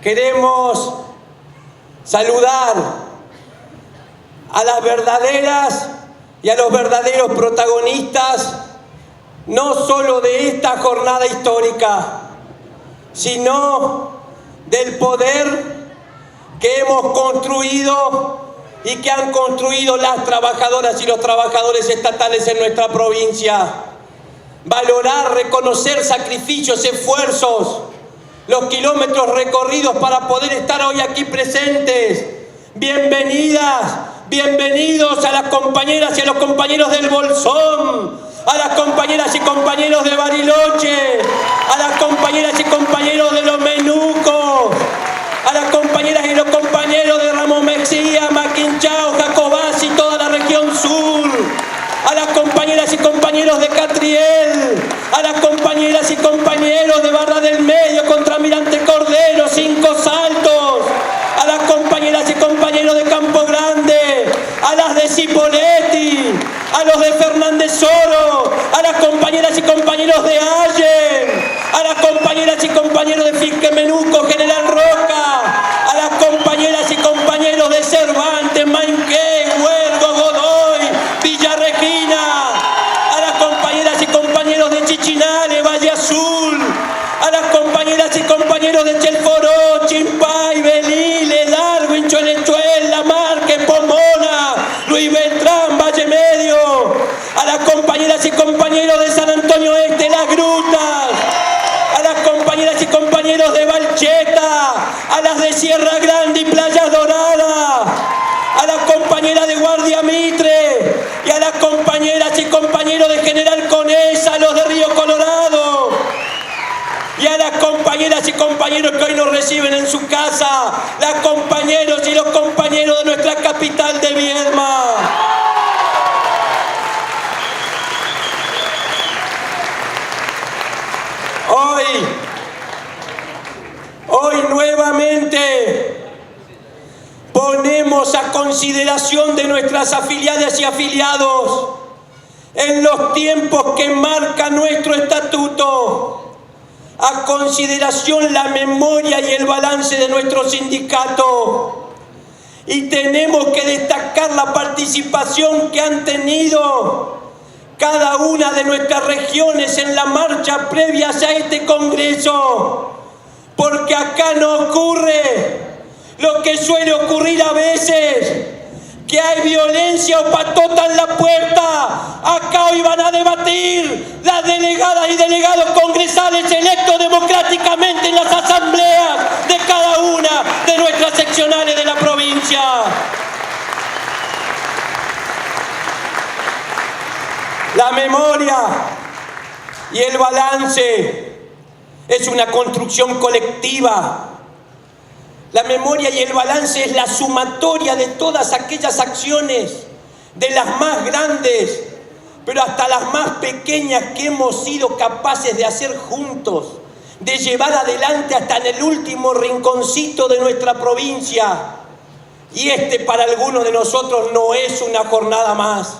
queremos saludar a las verdaderas y a los verdaderos protagonistas, no solo de esta jornada histórica, sino del poder que hemos construido y que han construido las trabajadoras y los trabajadores estatales en nuestra provincia. Valorar, reconocer sacrificios, esfuerzos, los kilómetros recorridos para poder estar hoy aquí presentes. Bienvenidas, bienvenidos a las compañeras y a los compañeros del Bolsón, a las compañeras y compañeros de Bariloche, a las compañeras y compañeros de los Menucos, a las compañeras y los compañeros de Ramos Mexía, Maquinchao, Jacobás y toda la región sur, a las compañeras y compañeros de Catriel, a las compañeras y compañeros de Barra del Medio, Contramirante Cordero, Cinco Saltos, a las compañeras y compañeros de Campo Grande, a las de Cipolletti, a los de Fernández Oro, a las compañeras y compañeros de Allen, a las compañeras y compañeros de Fisque Menuco, General Roca, a las compañeras y compañeros de Cervantes, Mainquén, Huergo, Godoy, Villa Regina, a las compañeras y compañeros de Chichinale, Valle Azul, a las compañeras y compañeros de Chelforó, Chimpay, Belile, Darwin, Chuelechuel, Lamarque, Pomona, Luis Beltrán, Valle Medio, a las compañeras y compañeros de San Antonio Este, Las Grutas, a las compañeras y compañeros de Valcheta, a las de Sierra Grande y Playa Dorada, a las compañeras de Guardia Mitre y a las compañeras y compañeros de General Conesa, a los de Río Colorado, y a las compañeras y compañeros que hoy nos reciben en su casa, las compañeros y los compañeros de nuestra capital de Viedma. Hoy nuevamente ponemos a consideración de nuestras afiliadas y afiliados, en los tiempos que marca nuestro estatuto, a consideración la memoria y el balance de nuestro sindicato. Y tenemos que destacar la participación que han tenido cada una de nuestras regiones en la marcha previa a este Congreso, porque acá no ocurre lo que suele ocurrir a veces, que hay violencia o patota en la puerta. Acá hoy van a debatir las delegadas y delegados congresales electos democráticamente en las asambleas de cada una de nuestras seccionales de la provincia. La memoria y el balance es una construcción colectiva. La memoria y el balance es la sumatoria de todas aquellas acciones, de las más grandes, pero hasta las más pequeñas que hemos sido capaces de hacer juntos, de llevar adelante hasta en el último rinconcito de nuestra provincia. Y para algunos de nosotros no es una jornada más,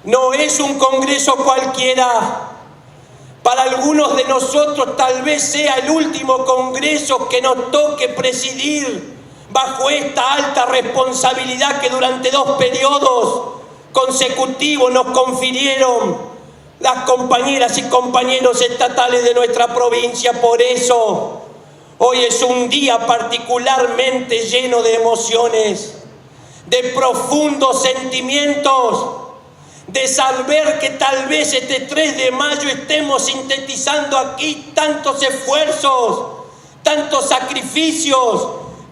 no es un congreso cualquiera. Para algunos de nosotros tal vez sea el último congreso que nos toque presidir bajo esta alta responsabilidad que durante 2 periodos consecutivos nos confirieron las compañeras y compañeros estatales de nuestra provincia. Por eso, hoy es un día particularmente lleno de emociones, de profundos sentimientos, de saber que tal vez este 3 de mayo estemos sintetizando aquí tantos esfuerzos, tantos sacrificios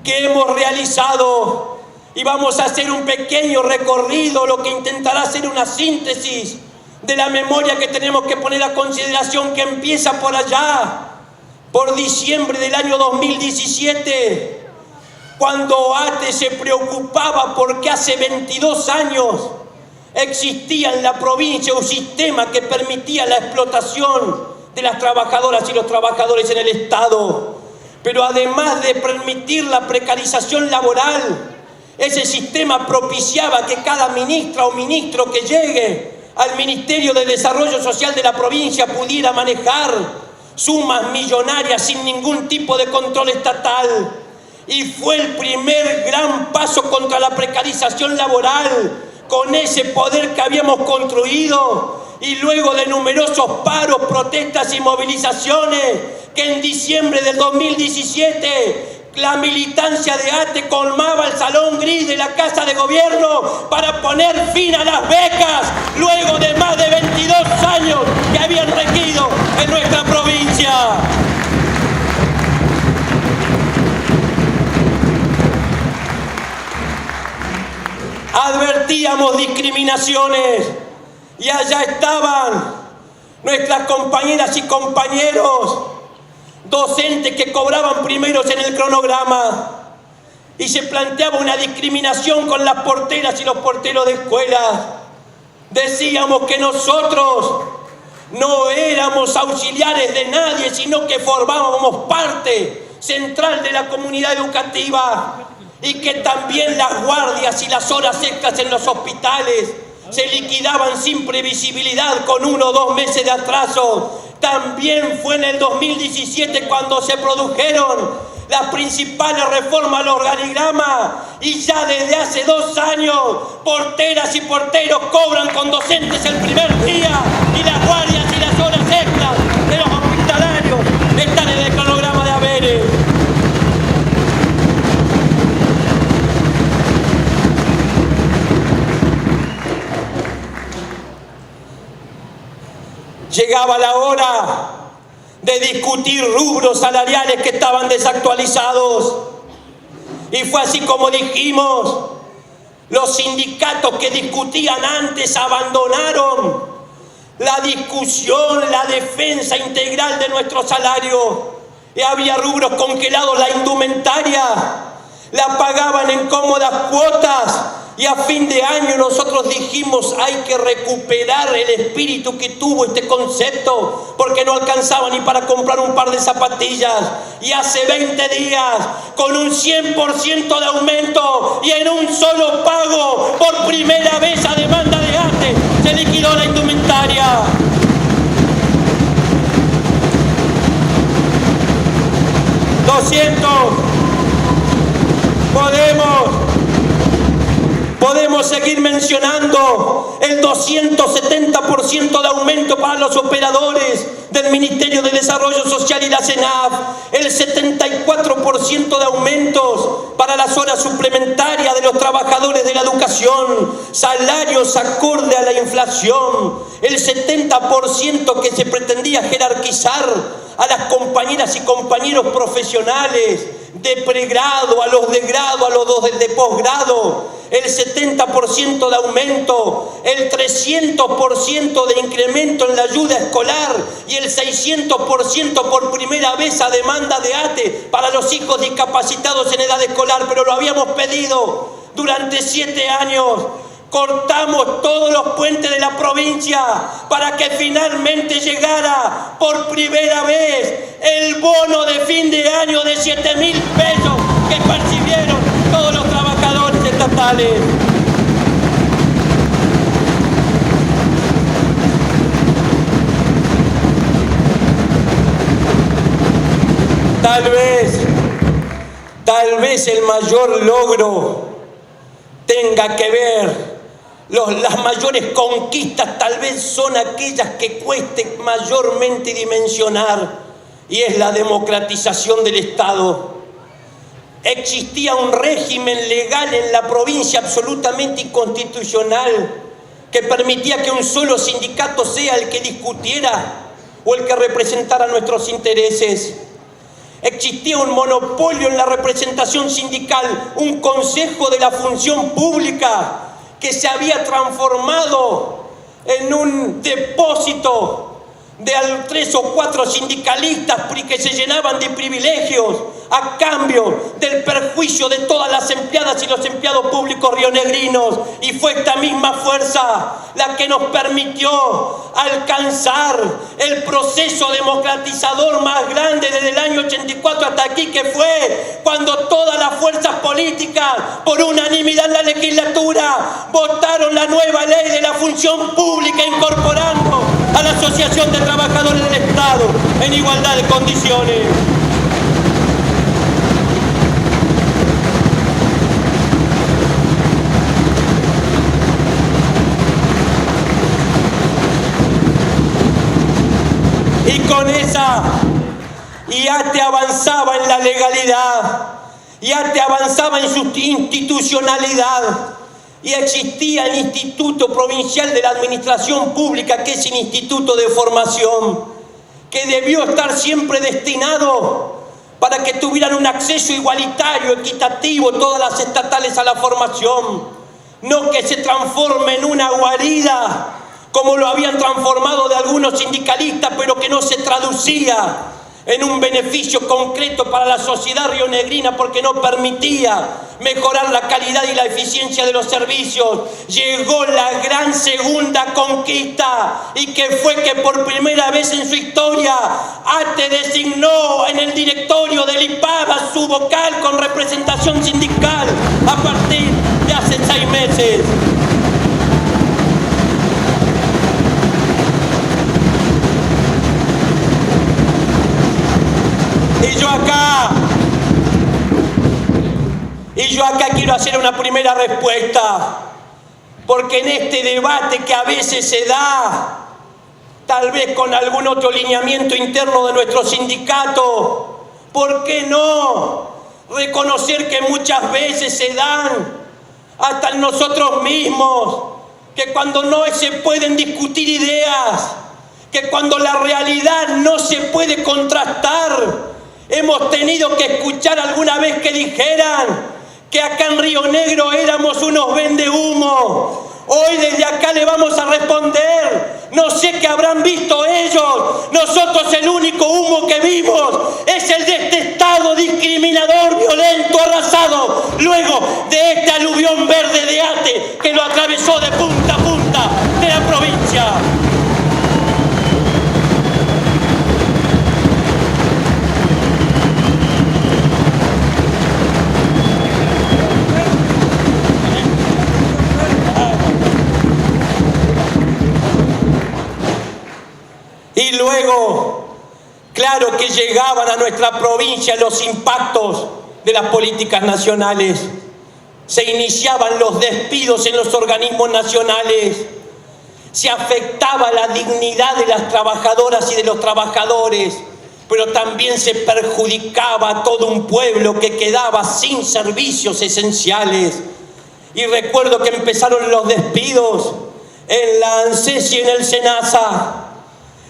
que hemos realizado, y vamos a hacer un pequeño recorrido, lo que intentará ser una síntesis de la memoria que tenemos que poner a consideración, que empieza por allá, por diciembre del año 2017, cuando ATE se preocupaba porque hace 22 años existía en la provincia un sistema que permitía la explotación de las trabajadoras y los trabajadores en el Estado. Pero además de permitir la precarización laboral, ese sistema propiciaba que cada ministra o ministro que llegue al Ministerio de Desarrollo Social de la provincia pudiera manejar sumas millonarias sin ningún tipo de control estatal. Y fue el primer gran paso contra la precarización laboral, con ese poder que habíamos construido. Y luego de numerosos paros, protestas y movilizaciones, que en diciembre del 2017 la militancia de ATE colmaba el salón gris de la Casa de Gobierno para poner fin a las becas, luego de más de 22 años que habían regido en nuestra provincia. Advertíamos discriminaciones y allá estaban nuestras compañeras y compañeros docentes que cobraban primeros en el cronograma, y se planteaba una discriminación con las porteras y los porteros de escuela. Decíamos que nosotros no éramos auxiliares de nadie, sino que formábamos parte central de la comunidad educativa, y que también las guardias y las horas extras en los hospitales se liquidaban sin previsibilidad, con 1 o 2 meses de atraso. También fue en el 2017 cuando se produjeron las principales reformas al organigrama, y ya desde hace 2 años porteras y porteros cobran con docentes el primer día, y las guardias y las horas extras de los hospitalarios están en el cronograma de haberes. Llegaba la hora de discutir rubros salariales que estaban desactualizados. Y fue así como dijimos: los sindicatos que discutían antes abandonaron la discusión, la defensa integral de nuestro salario. Y había rubros congelados, la indumentaria la pagaban en cómodas cuotas. Y a fin de año nosotros dijimos: hay que recuperar el espíritu que tuvo este concepto, porque no alcanzaba ni para comprar un par de zapatillas. Y hace 20 días, con un 100% de aumento y en un solo pago, por primera vez a demanda de ATE, se liquidó la indumentaria. Podemos seguir mencionando el 270% de aumento para los operadores del Ministerio de Desarrollo Social y la CENAF, el 74% de aumentos para las horas suplementarias de los trabajadores de la educación, salarios acorde a la inflación, el 70% que se pretendía jerarquizar a las compañeras y compañeros profesionales de pregrado, a los de grado, a los de posgrado, el 70% de aumento, el 300% de incremento en la ayuda escolar y el 600% por primera vez a demanda de ATE para los hijos discapacitados en edad escolar. Pero lo habíamos pedido durante 7 años. Cortamos todos los puentes de la provincia para que finalmente llegara por primera vez el bono de fin de año de 7.000 pesos que percibieron todos los trabajadores estatales. Tal vez el mayor logro tenga que ver, las mayores conquistas tal vez son aquellas que cueste mayormente dimensionar, y es la democratización del Estado. Existía un régimen legal en la provincia absolutamente inconstitucional que permitía que un solo sindicato sea el que discutiera o el que representara nuestros intereses. Existía un monopolio en la representación sindical, un consejo de la función pública que se había transformado en un depósito de 3 o 4 sindicalistas que se llenaban de privilegios a cambio del perjuicio de todas las empleadas y los empleados públicos rionegrinos. Y fue esta misma fuerza la que nos permitió alcanzar el proceso democratizador más grande desde el año 84 hasta aquí, que fue cuando todas las fuerzas políticas, por unanimidad en la legislatura, votaron la nueva ley de la función pública, incorporando a la Asociación de Trabajadores del Estado en igualdad de condiciones. Y con esa, ya te avanzaba en la legalidad, ya te avanzaba en su institucionalidad, y existía el Instituto Provincial de la Administración Pública, que es el instituto de formación, que debió estar siempre destinado para que tuvieran un acceso igualitario, equitativo, todas las estatales a la formación, no que se transforme en una guarida, como lo habían transformado de algunos sindicalistas, pero que no se traducía en un beneficio concreto para la sociedad rionegrina, porque no permitía mejorar la calidad y la eficiencia de los servicios. Llegó la gran segunda conquista, y que fue que por primera vez en su historia ATE designó en el directorio del IPAB a su vocal con representación sindical a partir de hace 6 meses. Y yo acá quiero hacer una primera respuesta, porque en este debate que a veces se da, tal vez con algún otro lineamiento interno de nuestro sindicato, ¿por qué no reconocer que muchas veces se dan hasta en nosotros mismos, que cuando no se pueden discutir ideas, que cuando la realidad no se puede contrastar, hemos tenido que escuchar alguna vez que dijeran que acá en Río Negro éramos unos vendehumo? Hoy desde acá le vamos a responder, no sé qué habrán visto ellos, nosotros el único humo que vimos es el de este Estado discriminador, violento, arrasado, luego de este aluvión verde de ATE que lo atravesó de punta a punta de la provincia. Y luego, claro que llegaban a nuestra provincia los impactos de las políticas nacionales. Se iniciaban los despidos en los organismos nacionales. Se afectaba la dignidad de las trabajadoras y de los trabajadores, pero también se perjudicaba a todo un pueblo que quedaba sin servicios esenciales. Y recuerdo que empezaron los despidos en la ANSES y en el SENASA.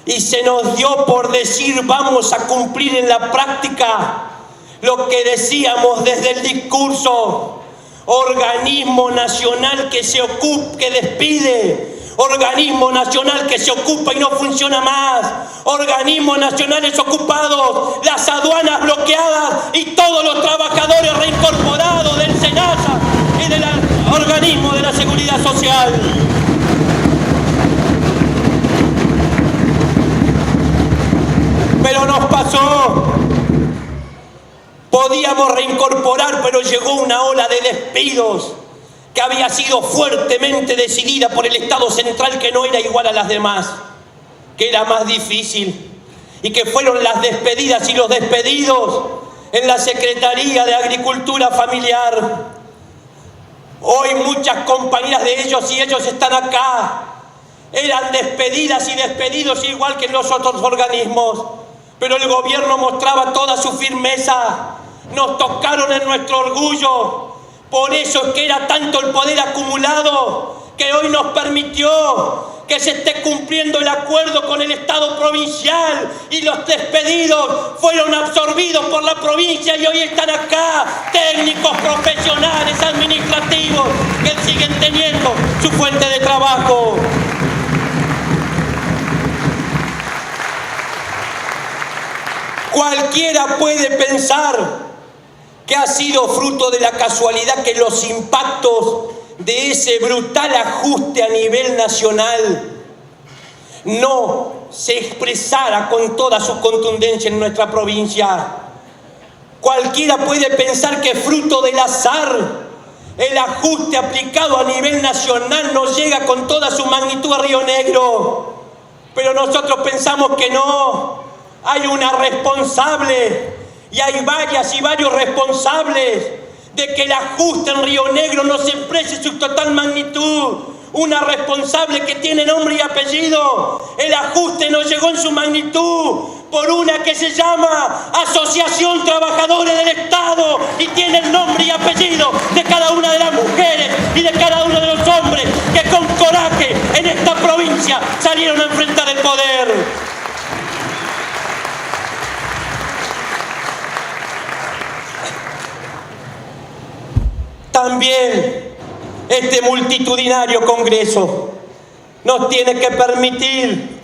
Y se nos dio por decir, vamos a cumplir en la práctica lo que decíamos desde el discurso. Organismo nacional que se ocupa, que despide. Organismo nacional que se ocupa y no funciona más. Organismos nacionales ocupados, las aduanas bloqueadas y todos los trabajadores reincorporados del SENASA y del organismo de la Seguridad Social. Pero nos pasó. Podíamos reincorporar, pero llegó una ola de despidos que había sido fuertemente decidida por el Estado central, que no era igual a las demás, que era más difícil, y que fueron las despedidas y los despedidos en la Secretaría de Agricultura Familiar. Hoy muchas compañeras de ellos y ellos están acá. Eran despedidas y despedidos igual que en los otros organismos. Pero el gobierno mostraba toda su firmeza, nos tocaron en nuestro orgullo. Por eso es que era tanto el poder acumulado que hoy nos permitió que se esté cumpliendo el acuerdo con el Estado provincial, y los despedidos fueron absorbidos por la provincia y hoy están acá técnicos, profesionales, administrativos, que siguen teniendo su fuente de trabajo. Cualquiera puede pensar que ha sido fruto de la casualidad que los impactos de ese brutal ajuste a nivel nacional no se expresara con toda su contundencia en nuestra provincia. Cualquiera puede pensar que fruto del azar el ajuste aplicado a nivel nacional no llega con toda su magnitud a Río Negro. Pero nosotros pensamos que no. Hay una responsable y hay varias y varios responsables de que el ajuste en Río Negro no se exprese su total magnitud. Una responsable que tiene nombre y apellido. El ajuste no llegó en su magnitud por una que se llama Asociación Trabajadores del Estado y tiene el nombre y apellido de cada una de las mujeres y de cada uno de los hombres que con coraje en esta provincia salieron a enfrentar el poder. También este multitudinario Congreso nos tiene que permitir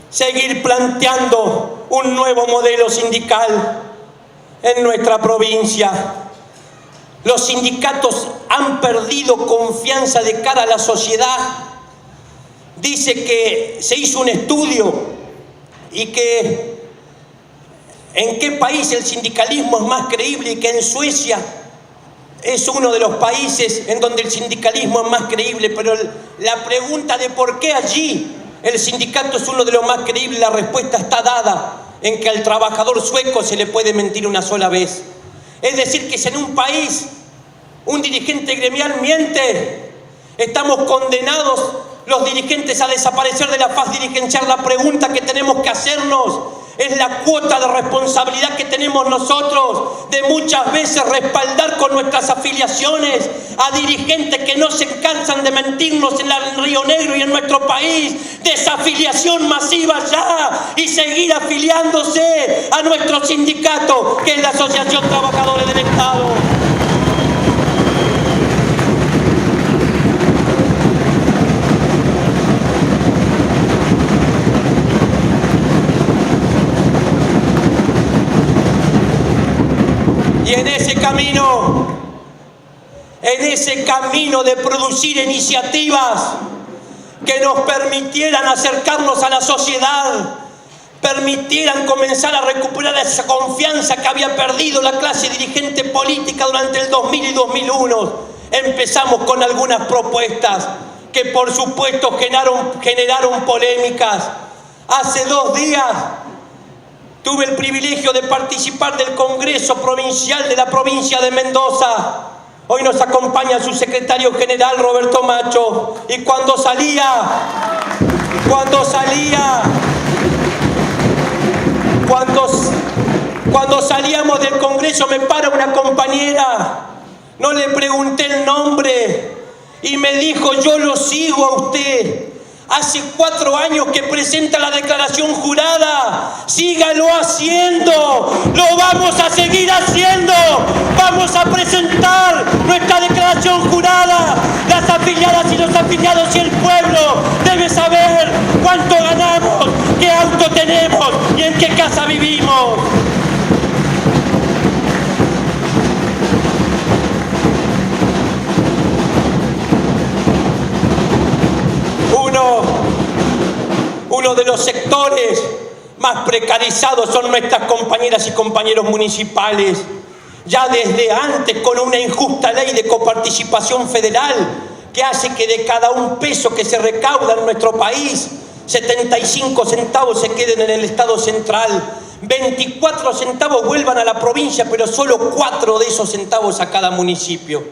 seguir planteando un nuevo modelo sindical en nuestra provincia. Los sindicatos han perdido confianza de cara a la sociedad. Dice que se hizo un estudio y que en qué país el sindicalismo es más creíble y que en Suecia es uno de los países en donde el sindicalismo es más creíble, pero la pregunta de por qué allí el sindicato es uno de los más creíbles, la respuesta está dada en que al trabajador sueco se le puede mentir una sola vez. Es decir, que si en un país un dirigente gremial miente, estamos condenados los dirigentes a desaparecer de la faz dirigencial. La pregunta que tenemos que hacernos es la cuota de responsabilidad que tenemos nosotros de muchas veces respaldar con nuestras afiliaciones a dirigentes que no se cansan de mentirnos en Río Negro y en nuestro país. Desafiliación masiva ya y seguir afiliándose a nuestro sindicato, que es la Asociación Trabajadores del Estado. Y en ese camino de producir iniciativas que nos permitieran acercarnos a la sociedad, permitieran comenzar a recuperar esa confianza que había perdido la clase dirigente política durante el 2000 y 2001, empezamos con algunas propuestas que por supuesto generaron polémicas. Hace 2 días tuve el privilegio de participar del Congreso Provincial de la provincia de Mendoza. Hoy nos acompaña su secretario general, Roberto Macho. Y cuando salíamos del Congreso, me para una compañera, no le pregunté el nombre, y me dijo: yo lo sigo a usted. Hace 4 años que presenta la declaración jurada. Sígalo haciendo. Lo vamos a seguir haciendo. Vamos a presentar nuestra declaración jurada. Las afiliadas y los afiliados y el pueblo debe saber cuánto ganamos, qué auto tenemos y en qué casa vivimos. Uno de los sectores más precarizados son nuestras compañeras y compañeros municipales. Ya desde antes, con una injusta ley de coparticipación federal que hace que de cada un peso que se recauda en nuestro país, 75 centavos se queden en el Estado central, 24 centavos vuelvan a la provincia, pero solo 4 de esos centavos a cada municipio.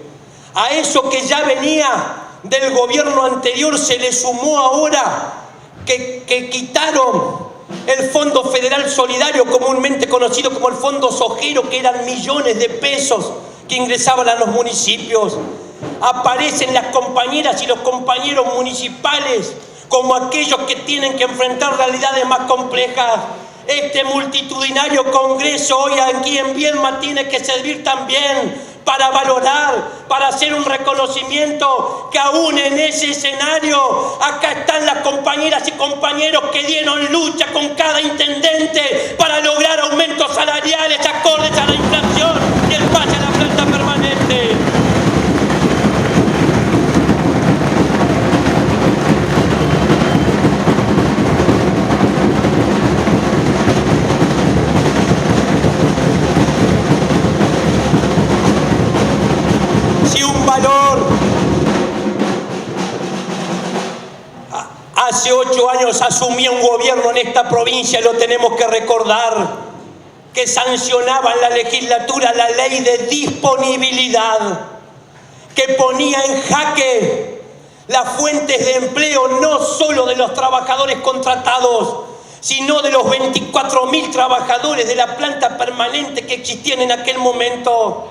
A eso que ya venía del gobierno anterior se le sumó ahora que quitaron el Fondo Federal Solidario, comúnmente conocido como el Fondo Sojero, que eran millones de pesos que ingresaban a los municipios. Aparecen las compañeras y los compañeros municipales como aquellos que tienen que enfrentar realidades más complejas. Este multitudinario Congreso hoy aquí en Viedma tiene que servir también para valorar, para hacer un reconocimiento que aún en ese escenario, acá están las compañeras y compañeros que dieron lucha con cada intendente para lograr aumentos salariales acordes a la inflación y el pase a la planta permanente. Hace 8 años asumía un gobierno en esta provincia, lo tenemos que recordar, que sancionaba en la legislatura la ley de disponibilidad, que ponía en jaque las fuentes de empleo no solo de los trabajadores contratados, sino de los 24.000 trabajadores de la planta permanente que existían en aquel momento.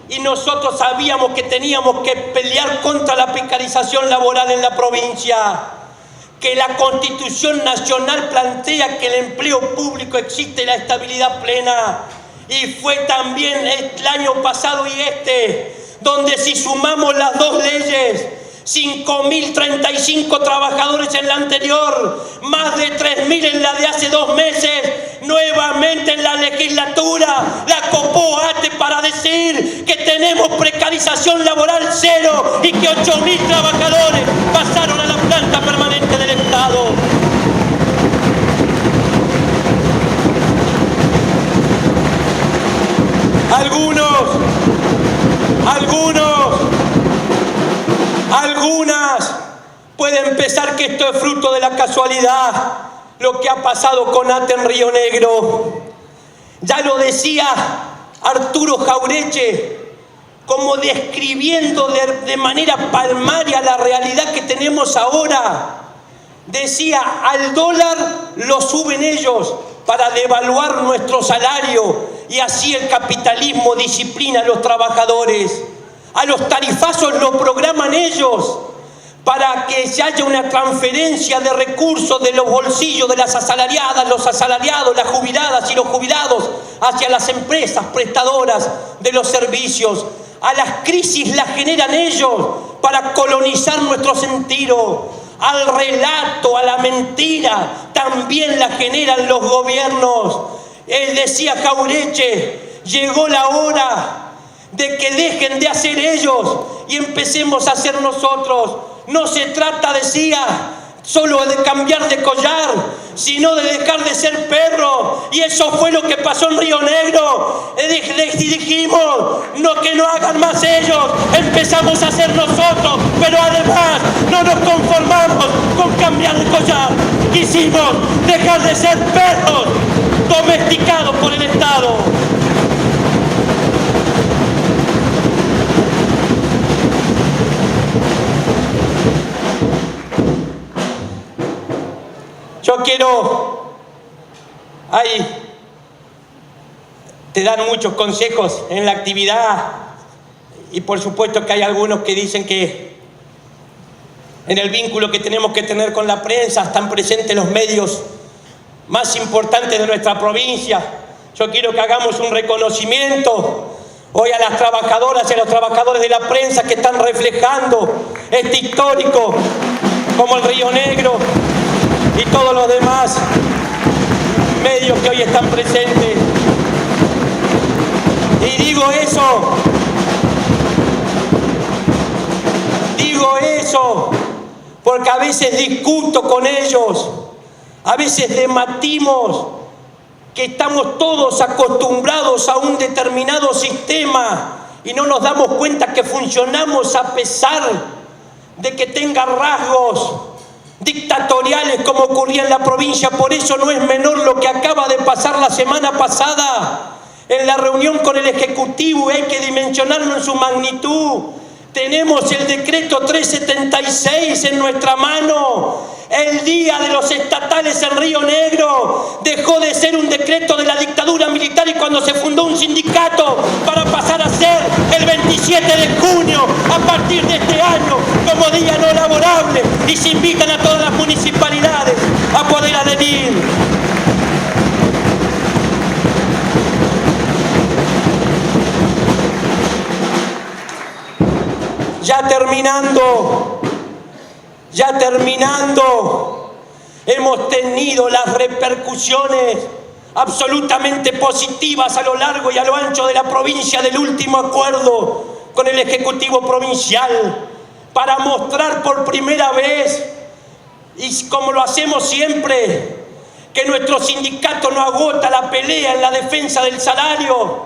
Y nosotros sabíamos que teníamos que pelear contra la precarización laboral en la provincia, que la Constitución Nacional plantea que el empleo público existe la estabilidad plena. Y fue también el año pasado y donde si sumamos las dos leyes, 5.035 trabajadores en la anterior, más de 3.000 en la de hace 2 meses, nuevamente en la legislatura la copó ATE para decir que tenemos precarización laboral cero y que 8.000 trabajadores pasaron a la planta permanente del Estado. Algunas pueden pensar que esto es fruto de la casualidad, lo que ha pasado con ATE en Río Negro. Ya lo decía Arturo Jauretche, como describiendo de manera palmaria la realidad que tenemos ahora. Decía, al dólar lo suben ellos para devaluar nuestro salario y así el capitalismo disciplina a los trabajadores. A los tarifazos lo programan ellos para que se haya una transferencia de recursos de los bolsillos de las asalariadas, los asalariados, las jubiladas y los jubilados hacia las empresas prestadoras de los servicios. A las crisis las generan ellos para colonizar nuestro sentido. Al relato, a la mentira, también la generan los gobiernos. Él decía Jauretche, llegó la hora de que dejen de hacer ellos y empecemos a hacer nosotros. No se trata, decía, solo de cambiar de collar, sino de dejar de ser perro. Y eso fue lo que pasó en Río Negro. Dijimos, no, que no hagan más ellos, empezamos a hacer nosotros, pero además no nos conformamos con cambiar de collar. Quisimos dejar de ser perros domesticados por el Estado. Yo quiero, te dan muchos consejos en la actividad y por supuesto que hay algunos que dicen que en el vínculo que tenemos que tener con la prensa están presentes los medios más importantes de nuestra provincia. Yo quiero que hagamos un reconocimiento hoy a las trabajadoras y a los trabajadores de la prensa que están reflejando este histórico como el Río Negro y todos los demás medios que hoy están presentes. Y digo eso porque a veces discuto con ellos, a veces debatimos que estamos todos acostumbrados a un determinado sistema y no nos damos cuenta que funcionamos a pesar de que tenga rasgos dictatoriales como ocurría en la provincia. Por eso no es menor lo que acaba de pasar la semana pasada en la reunión con el Ejecutivo, y hay que dimensionarlo en su magnitud. Tenemos el decreto 376 en nuestra mano. El día de los estatales en Río Negro dejó de ser un decreto de la dictadura militar y cuando se fundó un sindicato para pasar a ser el 27 de junio a partir de este año como día no laborable, y se invitan a todas las municipalidades a poder adherir. Ya terminando, hemos tenido las repercusiones absolutamente positivas a lo largo y a lo ancho de la provincia del último acuerdo con el Ejecutivo Provincial para mostrar por primera vez, y como lo hacemos siempre, que nuestro sindicato no agota la pelea en la defensa del salario,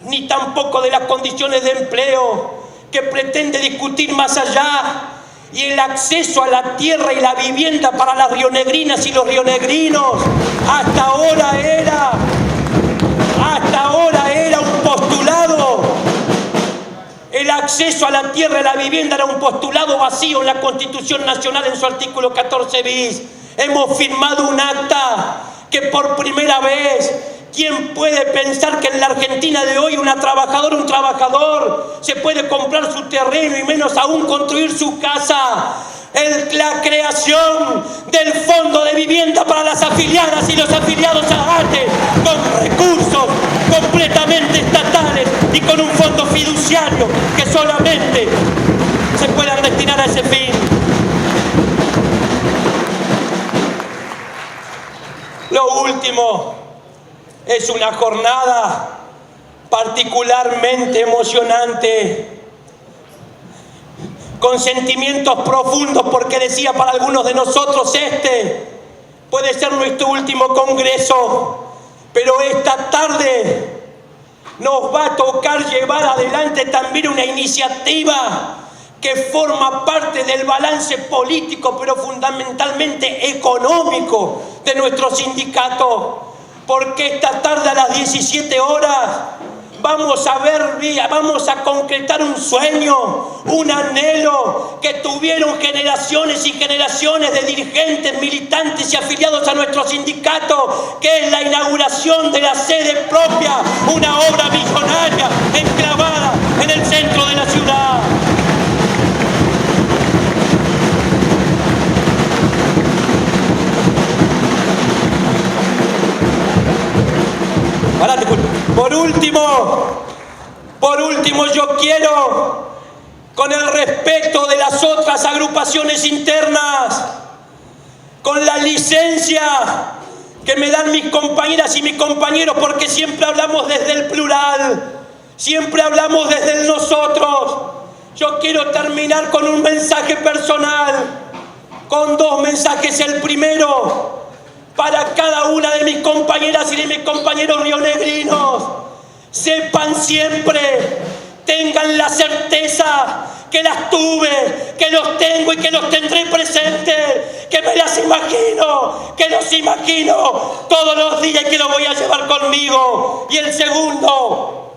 ni tampoco de las condiciones de empleo, que pretende discutir más allá y el acceso a la tierra y la vivienda para las rionegrinas y los rionegrinos hasta ahora era un postulado. El acceso a la tierra y la vivienda era un postulado vacío en la Constitución Nacional en su artículo 14 bis. Hemos firmado un acta que por primera vez, ¿quién puede pensar que en la Argentina de hoy un trabajador se puede comprar su terreno y menos aún construir su casa? La creación del Fondo de Vivienda para las afiliadas y los afiliados a ATE, con recursos completamente estatales y con un fondo fiduciario que solamente se puedan destinar a ese fin. Lo último es una jornada particularmente emocionante, con sentimientos profundos, porque decía, para algunos de nosotros este puede ser nuestro último congreso, pero esta tarde nos va a tocar llevar adelante también una iniciativa que forma parte del balance político, pero fundamentalmente económico de nuestro sindicato, porque esta tarde a las 17 horas vamos a concretar un sueño, un anhelo que tuvieron generaciones y generaciones de dirigentes, militantes y afiliados a nuestro sindicato, que es la inauguración de la sede propia, una obra millonaria enclavada en el centro de la ciudad. Por último, yo quiero, con el respeto de las otras agrupaciones internas, con la licencia que me dan mis compañeras y mis compañeros, porque siempre hablamos desde el plural, siempre hablamos desde el nosotros. Yo quiero terminar con un mensaje personal, con dos mensajes. El primero, para cada una de mis compañeras y de mis compañeros rionegrinos: sepan siempre, tengan la certeza que las tuve, que los tengo y que los tendré presentes, que me las imagino, que los imagino todos los días y que los voy a llevar conmigo. Y el segundo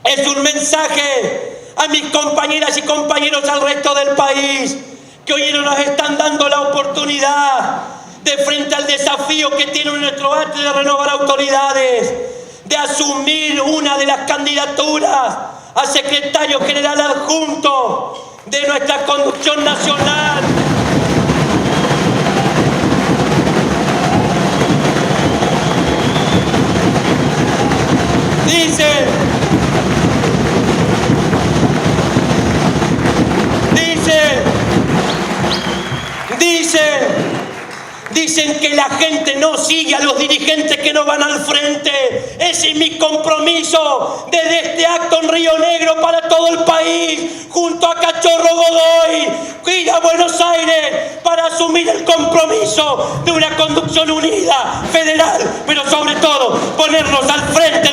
es un mensaje a mis compañeras y compañeros al resto del país, que hoy nos están dando la oportunidad de, frente al desafío que tiene nuestro arte de renovar autoridades, de asumir una de las candidaturas a secretario general adjunto de nuestra conducción nacional. Dicen que la gente no sigue a los dirigentes que no van al frente. Ese es mi compromiso desde este acto en Río Negro para todo el país, junto a Cachorro Godoy, ir a Buenos Aires para asumir el compromiso de una conducción unida, federal, pero sobre todo ponernos al frente